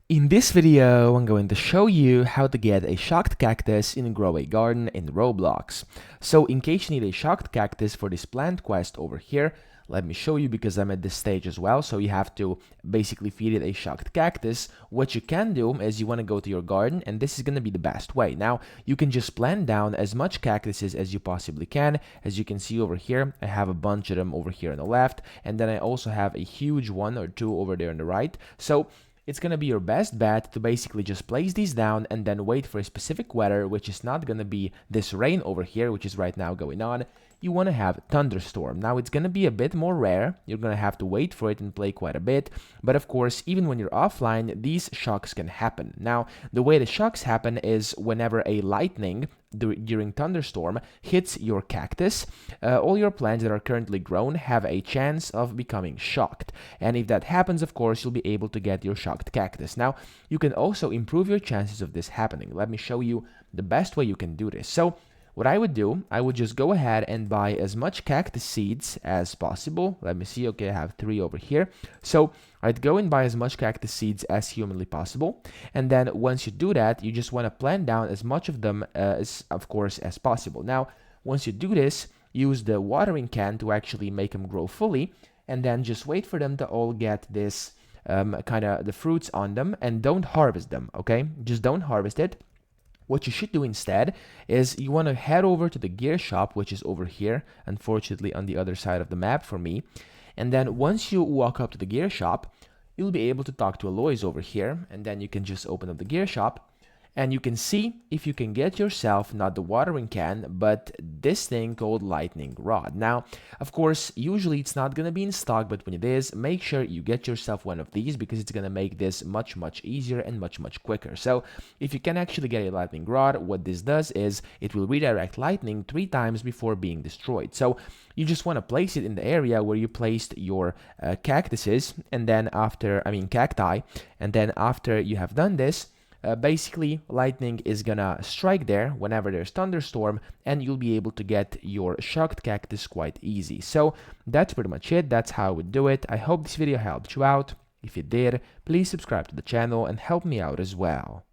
In this video, I'm going to show you how to get a shocked cactus in Grow a Garden in Roblox. So in case you need a shocked cactus for this plant quest over here, let me show you because I'm at this stage as well. So you have to basically feed it a shocked cactus. What you can do is you want to go to your garden, and this is going to be the best way. Now, you can just plant down as much cactuses as you possibly can. As you can see over here, I have a bunch of them over here on the left, and then I also have a huge one or two over there on the right. So it's going to be your best bet to basically just place these down and then wait for a specific weather, which is not going to be this rain over here, which is right now going on. You want to have thunderstorm. Now, it's going to be a bit more rare. You're going to have to wait for it and play quite a bit. But of course, even when you're offline, these shocks can happen. Now, the way the shocks happen is whenever a lightning during thunderstorm hits your cactus, all your plants that are currently grown have a chance of becoming shocked. And if that happens, of course, you'll be able to get your shocked cactus. Now, you can also improve your chances of this happening. Let me show you the best way you can do this. So, what I would do, I would just go ahead and buy as much cactus seeds as possible. Let me see. Okay, I have 3 over here. So I'd go and buy as much cactus seeds as humanly possible. And then once you do that, you just want to plant down as much of them of course, as possible. Now, once you do this, use the watering can to actually make them grow fully. And then just wait for them to all get this kind of the fruits on them. And don't harvest them, okay? Just don't harvest it. What you should do instead is you want to head over to the gear shop, which is over here, unfortunately on the other side of the map for me. And then once you walk up to the gear shop, you'll be able to talk to Aloys over here, and then you can just open up the gear shop. And you can see if you can get yourself not the watering can, but this thing called lightning rod. Now, of course, usually it's not going to be in stock, but when it is, make sure you get yourself one of these because it's going to make this much easier and much quicker. So if you can actually get a lightning rod, what this does is it will redirect lightning 3 times before being destroyed. So you just want to place it in the area where you placed your cactuses, and then cacti, and then after you have done this, basically lightning is gonna strike there whenever there's thunderstorm, and you'll be able to get your shocked cactus quite easy. So that's pretty much it. That's how I would do it. I hope this video helped you out. If it did, please subscribe to the channel and help me out as well.